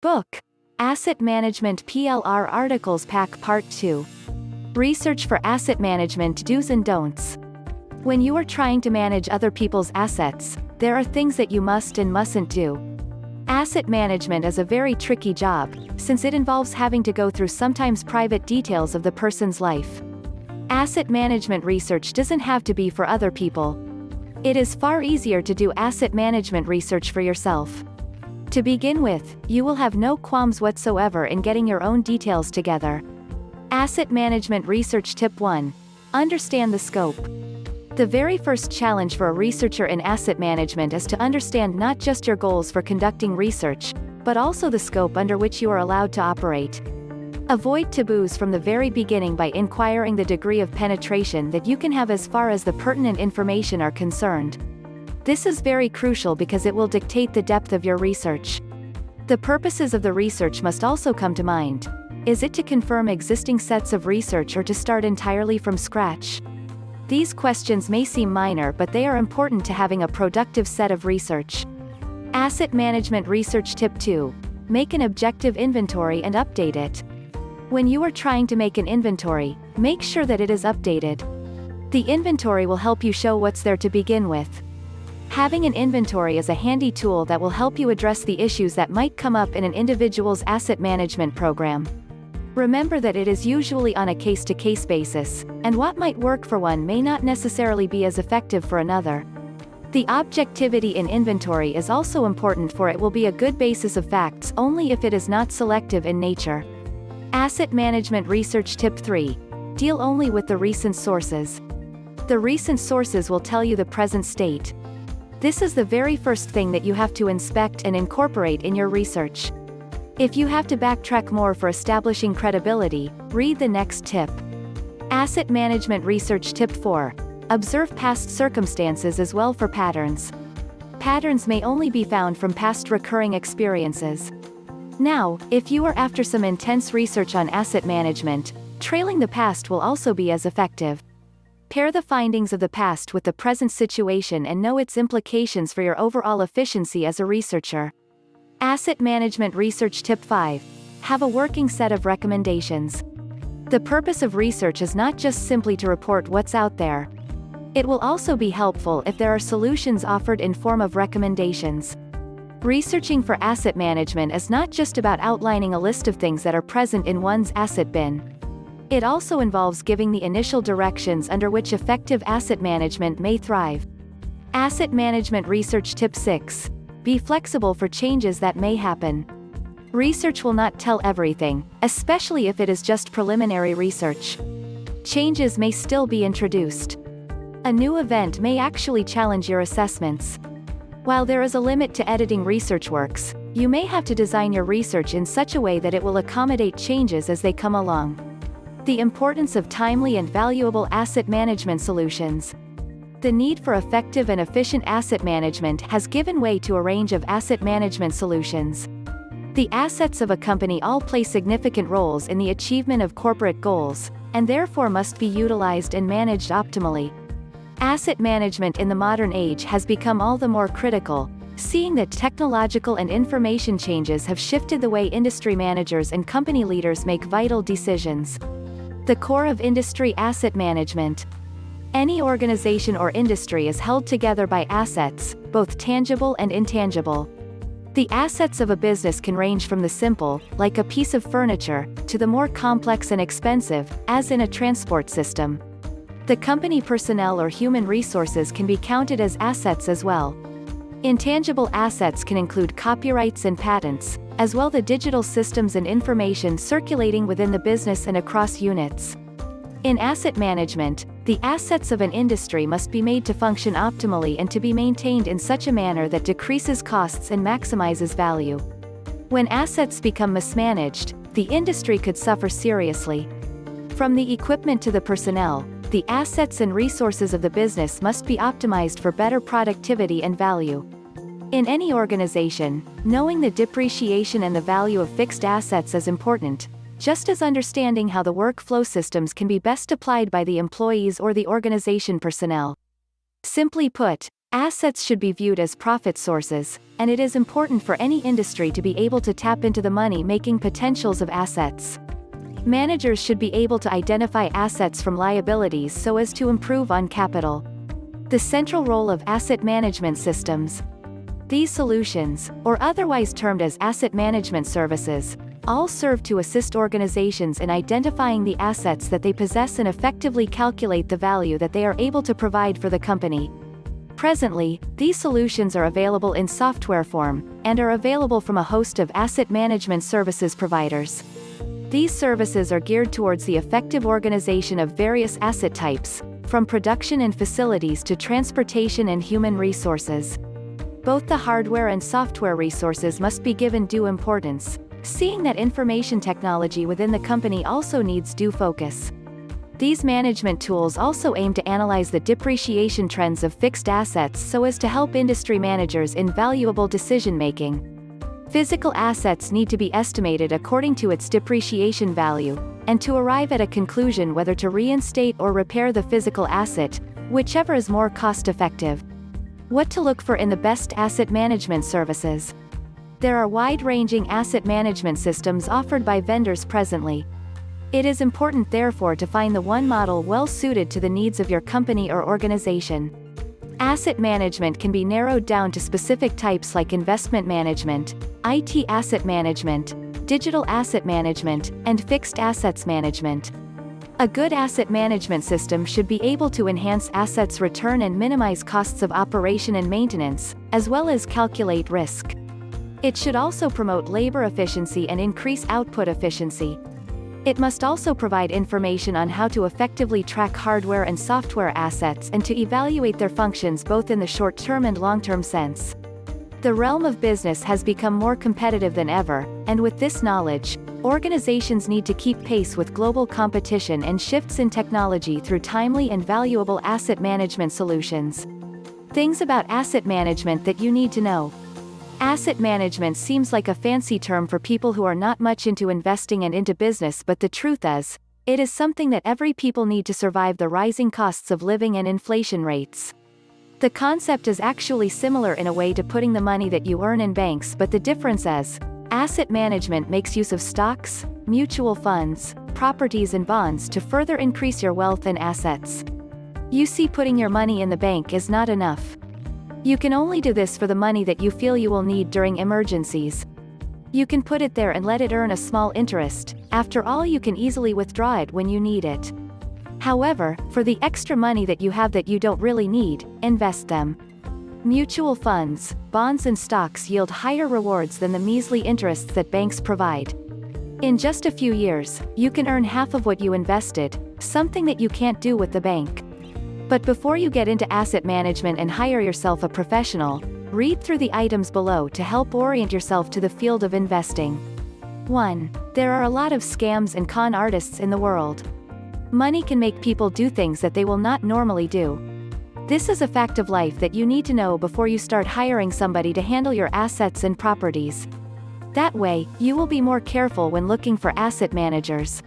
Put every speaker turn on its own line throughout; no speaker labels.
Book. Asset Management PLR Articles Pack Part 2. Research for Asset Management Do's and Don'ts. When you are trying to manage other people's assets, there are things that you must and mustn't do. Asset management is a very tricky job, since it involves having to go through sometimes private details of the person's life. Asset management research doesn't have to be for other people. It is far easier to do asset management research for yourself. To begin with, you will have no qualms whatsoever in getting your own details together. Asset Management Research Tip 1. Understand the scope. The very first challenge for a researcher in asset management is to understand not just your goals for conducting research, but also the scope under which you are allowed to operate. Avoid taboos from the very beginning by inquiring the degree of penetration that you can have as far as the pertinent information are concerned. This is very crucial because it will dictate the depth of your research. The purposes of the research must also come to mind. Is it to confirm existing sets of research or to start entirely from scratch? These questions may seem minor, but they are important to having a productive set of research. Asset Management Research Tip 2. Make an objective inventory and update it. When you are trying to make an inventory, make sure that it is updated. The inventory will help you show what's there to begin with. Having an inventory is a handy tool that will help you address the issues that might come up in an individual's asset management program. Remember that it is usually on a case-to-case basis, and what might work for one may not necessarily be as effective for another. The objectivity in inventory is also important, for it will be a good basis of facts only if it is not selective in nature. Asset Management Research Tip 3. Deal only with the recent sources. The recent sources will tell you the present state. This is the very first thing that you have to inspect and incorporate in your research. If you have to backtrack more for establishing credibility, read the next tip. Asset Management Research Tip 4. Observe past circumstances as well for patterns. Patterns may only be found from past recurring experiences. Now, if you are after some intense research on asset management, trailing the past will also be as effective. Pair the findings of the past with the present situation and know its implications for your overall efficiency as a researcher. Asset Management Research Tip 5. Have a working set of recommendations. The purpose of research is not just simply to report what's out there. It will also be helpful if there are solutions offered in form of recommendations. Researching for asset management is not just about outlining a list of things that are present in one's asset bin. It also involves giving the initial directions under which effective asset management may thrive. Asset Management Research Tip 6. Be flexible for changes that may happen. Research will not tell everything, especially if it is just preliminary research. Changes may still be introduced. A new event may actually challenge your assessments. While there is a limit to editing research works, you may have to design your research in such a way that it will accommodate changes as they come along. The importance of timely and valuable asset management solutions. The need for effective and efficient asset management has given way to a range of asset management solutions. The assets of a company all play significant roles in the achievement of corporate goals, and therefore must be utilized and managed optimally. Asset management in the modern age has become all the more critical, seeing that technological and information changes have shifted the way industry managers and company leaders make vital decisions. The core of industry asset management. Any organization or industry is held together by assets, both tangible and intangible. The assets of a business can range from the simple, like a piece of furniture, to the more complex and expensive, as in a transport system. The company personnel or human resources can be counted as assets as well. Intangible assets can include copyrights and patents, as well the digital systems and information circulating within the business and across units. In asset management, the assets of an industry must be made to function optimally and to be maintained in such a manner that decreases costs and maximizes value. When assets become mismanaged, the industry could suffer seriously. From the equipment to the personnel, the assets and resources of the business must be optimized for better productivity and value. In any organization, knowing the depreciation and the value of fixed assets is important, just as understanding how the workflow systems can be best applied by the employees or the organization personnel. Simply put, Assets should be viewed as profit sources, and it is important for any industry to be able to tap into the money-making potentials of assets. Managers should be able to identify assets from liabilities so as to improve on capital. The central role of asset management systems. These solutions, or otherwise termed as asset management services, all serve to assist organizations in identifying the assets that they possess and effectively calculate the value that they are able to provide for the company. Presently, these solutions are available in software form, and are available from a host of asset management services providers. These services are geared towards the effective organization of various asset types, from production and facilities to transportation and human resources. Both the hardware and software resources must be given due importance, seeing that information technology within the company also needs due focus. These management tools also aim to analyze the depreciation trends of fixed assets so as to help industry managers in valuable decision-making. Physical assets need to be estimated according to its depreciation value, and to arrive at a conclusion whether to reinstate or repair the physical asset, whichever is more cost-effective. What to look for in the best asset management services? There are wide-ranging asset management systems offered by vendors presently. It is important therefore to find the one model well suited to the needs of your company or organization. Asset management can be narrowed down to specific types like investment management, IT asset management, digital asset management, and fixed assets management. A good asset management system should be able to enhance assets' return and minimize costs of operation and maintenance, as well as calculate risk. It should also promote labor efficiency and increase output efficiency. It must also provide information on how to effectively track hardware and software assets and to evaluate their functions both in the short-term and long-term sense. The realm of business has become more competitive than ever, and with this knowledge, organizations need to keep pace with global competition and shifts in technology through timely and valuable asset management solutions. Things about asset management that you need to know. Asset management seems like a fancy term for people who are not much into investing and into business, but the truth is, it is something that every people need to survive the rising costs of living and inflation rates. The concept is actually similar in a way to putting the money that you earn in banks, but the difference is, asset management makes use of stocks, mutual funds, properties and bonds to further increase your wealth and assets. You see, putting your money in the bank is not enough. You can only do this for the money that you feel you will need during emergencies. You can put it there and let it earn a small interest. After all, you can easily withdraw it when you need it. However, for the extra money that you have that you don't really need, invest them. Mutual funds, bonds and stocks yield higher rewards than the measly interests that banks provide. In just a few years, you can earn half of what you invested, something that you can't do with the bank. But before you get into asset management and hire yourself a professional, read through the items below to help orient yourself to the field of investing. 1. There are a lot of scams and con artists in the world. Money can make people do things that they will not normally do. This is a fact of life that you need to know before you start hiring somebody to handle your assets and properties. That way, you will be more careful when looking for asset managers.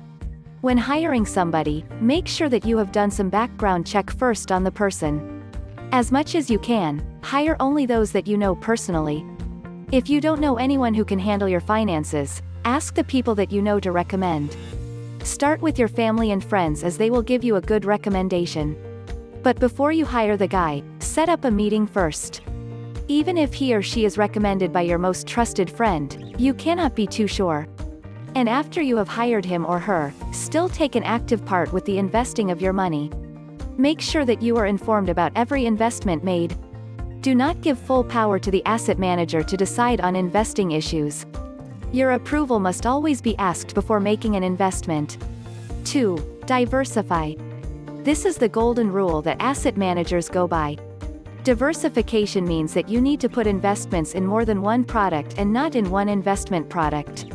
When hiring somebody, make sure that you have done some background check first on the person. As much as you can, hire only those that you know personally. If you don't know anyone who can handle your finances, ask the people that you know to recommend. Start with your family and friends, as they will give you a good recommendation. But before you hire the guy, set up a meeting first. Even if he or she is recommended by your most trusted friend, you cannot be too sure. And after you have hired him or her, still take an active part with the investing of your money. Make sure that you are informed about every investment made. Do not give full power to the asset manager to decide on investing issues. Your approval must always be asked before making an investment. 2. Diversify. This is the golden rule that asset managers go by. Diversification means that you need to put investments in more than one product and not in one investment product.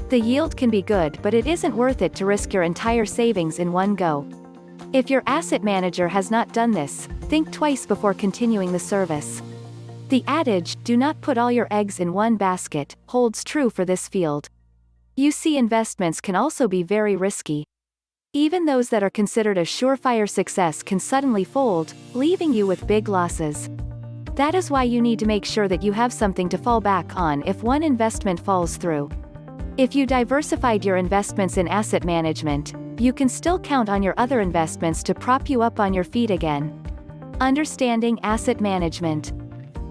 The yield can be good, but it isn't worth it to risk your entire savings in one go. If your asset manager has not done this, think twice before continuing the service. The adage, "do not put all your eggs in one basket," holds true for this field. You see, investments can also be very risky. Even those that are considered a surefire success can suddenly fold, leaving you with big losses. That is why you need to make sure that you have something to fall back on if one investment falls through. If you diversified your investments in asset management, you can still count on your other investments to prop you up on your feet again. Understanding asset management.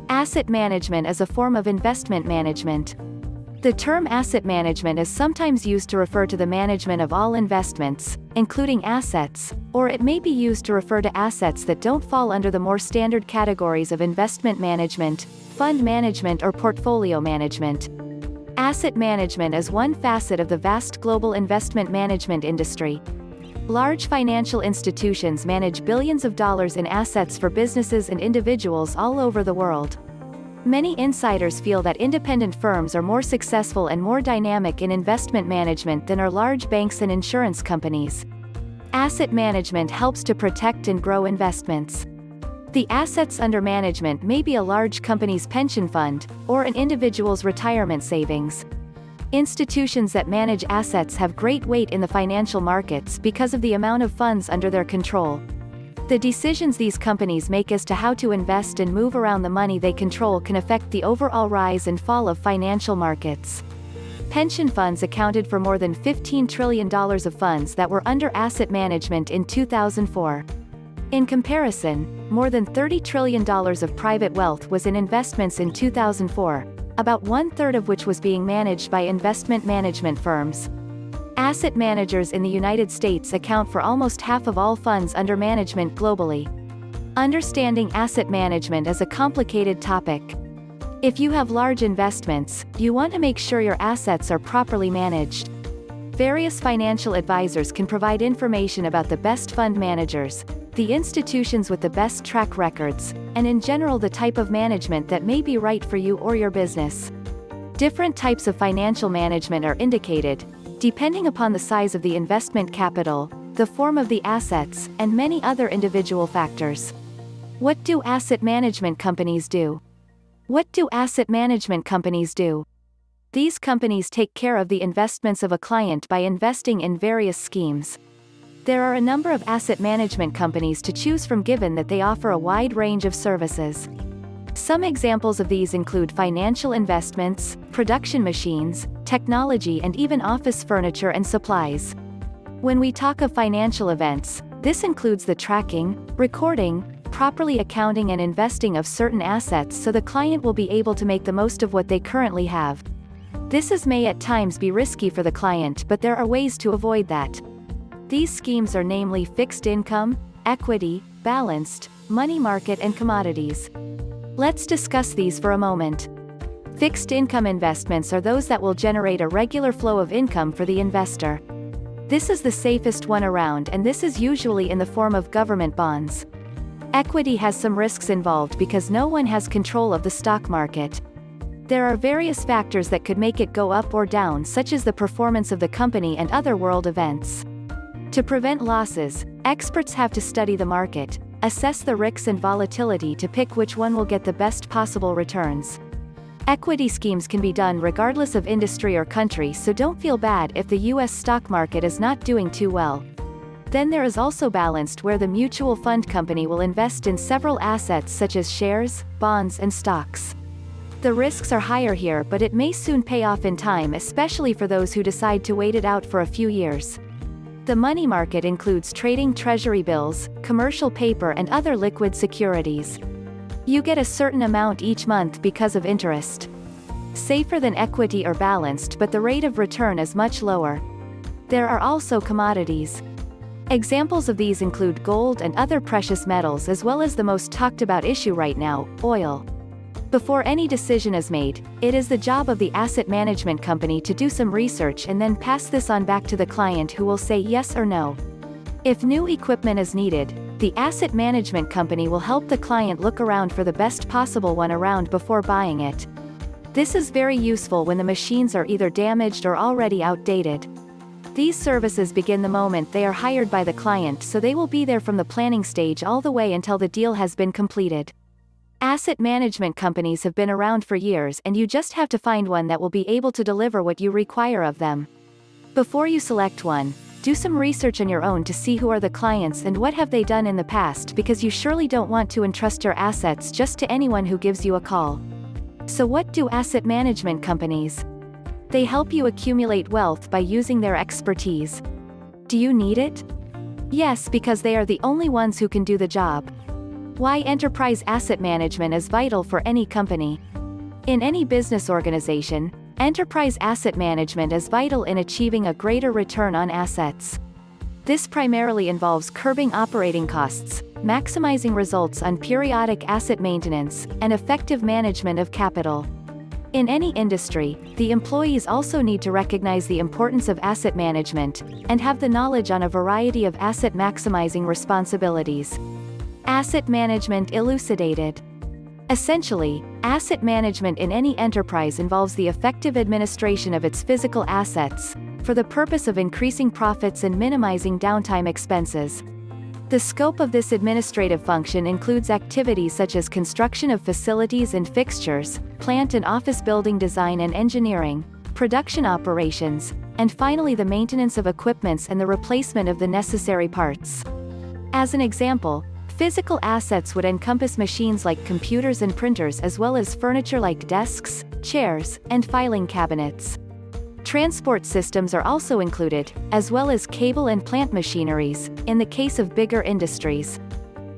Asset management is a form of investment management. The term asset management is sometimes used to refer to the management of all investments, including assets, or it may be used to refer to assets that don't fall under the more standard categories of investment management, fund management or portfolio management. Asset management is one facet of the vast global investment management industry. Large financial institutions manage billions of dollars in assets for businesses and individuals all over the world. Many insiders feel that independent firms are more successful and more dynamic in investment management than are large banks and insurance companies. Asset management helps to protect and grow investments. The assets under management may be a large company's pension fund, or an individual's retirement savings. Institutions that manage assets have great weight in the financial markets because of the amount of funds under their control. The decisions these companies make as to how to invest and move around the money they control can affect the overall rise and fall of financial markets. Pension funds accounted for more than $15 trillion of funds that were under asset management in 2004. In comparison, more than $30 trillion of private wealth was in investments in 2004, about one-third of which was being managed by investment management firms. Asset managers in the United States account for almost half of all funds under management globally. Understanding asset management is a complicated topic. If you have large investments, you want to make sure your assets are properly managed. Various financial advisors can provide information about the best fund managers, the institutions with the best track records, and in general the type of management that may be right for you or your business. Different types of financial management are indicated, depending upon the size of the investment capital, the form of the assets, and many other individual factors. What do asset management companies do? What do asset management companies do? These companies take care of the investments of a client by investing in various schemes. There are a number of asset management companies to choose from given that they offer a wide range of services. Some examples of these include financial investments, production machines, technology and even office furniture and supplies. When we talk of financial events, this includes the tracking, recording, properly accounting and investing of certain assets so the client will be able to make the most of what they currently have. This may at times be risky for the client, but there are ways to avoid that. These schemes are namely fixed income, equity, balanced, money market and commodities. Let's discuss these for a moment. Fixed income investments are those that will generate a regular flow of income for the investor. This is the safest one around and this is usually in the form of government bonds. Equity has some risks involved because no one has control of the stock market. There are various factors that could make it go up or down, such as the performance of the company and other world events. To prevent losses, experts have to study the market, assess the risks and volatility to pick which one will get the best possible returns. Equity schemes can be done regardless of industry or country, so don't feel bad if the US stock market is not doing too well. Then there is also balanced, where the mutual fund company will invest in several assets such as shares, bonds and stocks. The risks are higher here, but it may soon pay off in time, especially for those who decide to wait it out for a few years. The money market includes trading treasury bills, commercial paper and other liquid securities. You get a certain amount each month because of interest. Safer than equity or balanced, but the rate of return is much lower. There are also commodities. Examples of these include gold and other precious metals, as well as the most talked about issue right now, oil. Before any decision is made, it is the job of the asset management company to do some research and then pass this on back to the client, who will say yes or no. If new equipment is needed, the asset management company will help the client look around for the best possible one around before buying it. This is very useful when the machines are either damaged or already outdated. These services begin the moment they are hired by the client, so they will be there from the planning stage all the way until the deal has been completed. Asset management companies have been around for years, and you just have to find one that will be able to deliver what you require of them. Before you select one, do some research on your own to see who are the clients and what have they done in the past, because you surely don't want to entrust your assets just to anyone who gives you a call. So what do asset management companies? They help you accumulate wealth by using their expertise. Do you need it? Yes, because they are the only ones who can do the job. Why enterprise asset management is vital for any company. In any business organization, enterprise asset management is vital in achieving a greater return on assets. This primarily involves curbing operating costs, maximizing results on periodic asset maintenance, and effective management of capital. In any industry, the employees also need to recognize the importance of asset management, and have the knowledge on a variety of asset maximizing responsibilities. Asset management elucidated. Essentially, asset management in any enterprise involves the effective administration of its physical assets, for the purpose of increasing profits and minimizing downtime expenses. The scope of this administrative function includes activities such as construction of facilities and fixtures, plant and office building design and engineering, production operations, and finally the maintenance of equipments and the replacement of the necessary parts. As an example, physical assets would encompass machines like computers and printers, as well as furniture like desks, chairs, and filing cabinets. Transport systems are also included, as well as cable and plant machineries, in the case of bigger industries.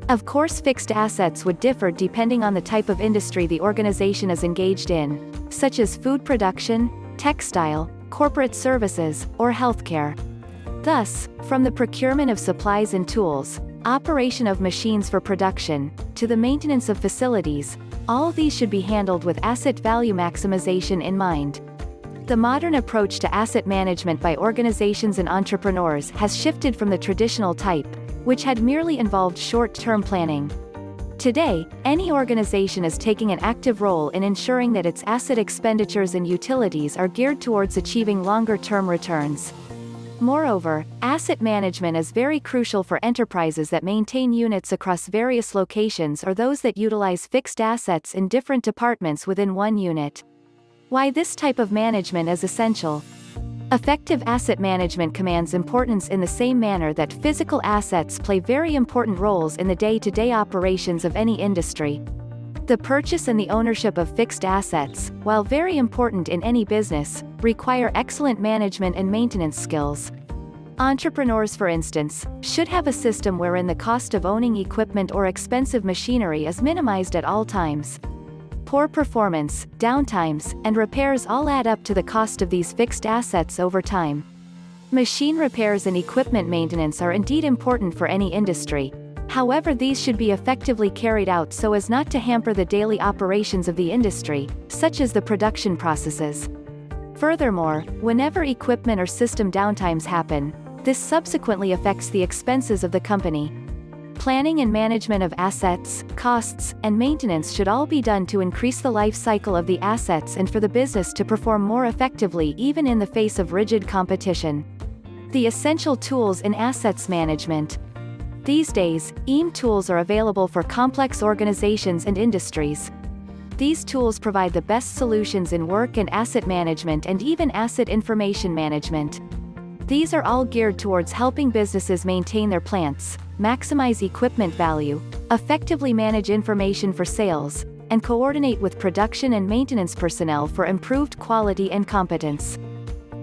Of course, fixed assets would differ depending on the type of industry the organization is engaged in, such as food production, textile, corporate services, or healthcare. Thus, from the procurement of supplies and tools, operation of machines for production, to the maintenance of facilities, all of these should be handled with asset value maximization in mind. The modern approach to asset management by organizations and entrepreneurs has shifted from the traditional type, which had merely involved short-term planning. Today, any organization is taking an active role in ensuring that its asset expenditures and utilities are geared towards achieving longer-term returns. Moreover, asset management is very crucial for enterprises that maintain units across various locations or those that utilize fixed assets in different departments within one unit. Why this type of management is essential. Effective asset management commands importance in the same manner that physical assets play very important roles in the day-to-day operations of any industry. The purchase and the ownership of fixed assets, while very important in any business, require excellent management and maintenance skills. Entrepreneurs, for instance, should have a system wherein the cost of owning equipment or expensive machinery is minimized at all times. Poor performance, downtimes, and repairs all add up to the cost of these fixed assets over time. Machine repairs and equipment maintenance are indeed important for any industry. However, these should be effectively carried out so as not to hamper the daily operations of the industry, such as the production processes. Furthermore, whenever equipment or system downtimes happen, this subsequently affects the expenses of the company. Planning and management of assets, costs, and maintenance should all be done to increase the life cycle of the assets and for the business to perform more effectively even in the face of rigid competition. The essential tools in assets management. These days, EAM tools are available for complex organizations and industries. These tools provide the best solutions in work and asset management and even asset information management. These are all geared towards helping businesses maintain their plants, maximize equipment value, effectively manage information for sales, and coordinate with production and maintenance personnel for improved quality and competence.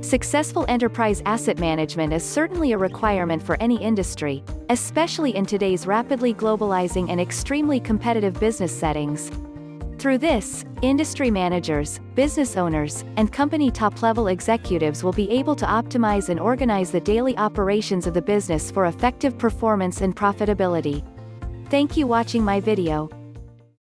Successful enterprise asset management is certainly a requirement for any industry, especially in today's rapidly globalizing and extremely competitive business settings. Through this, industry managers, business owners, and company top-level executives will be able to optimize and organize the daily operations of the business for effective performance and profitability. Thank you for watching my video.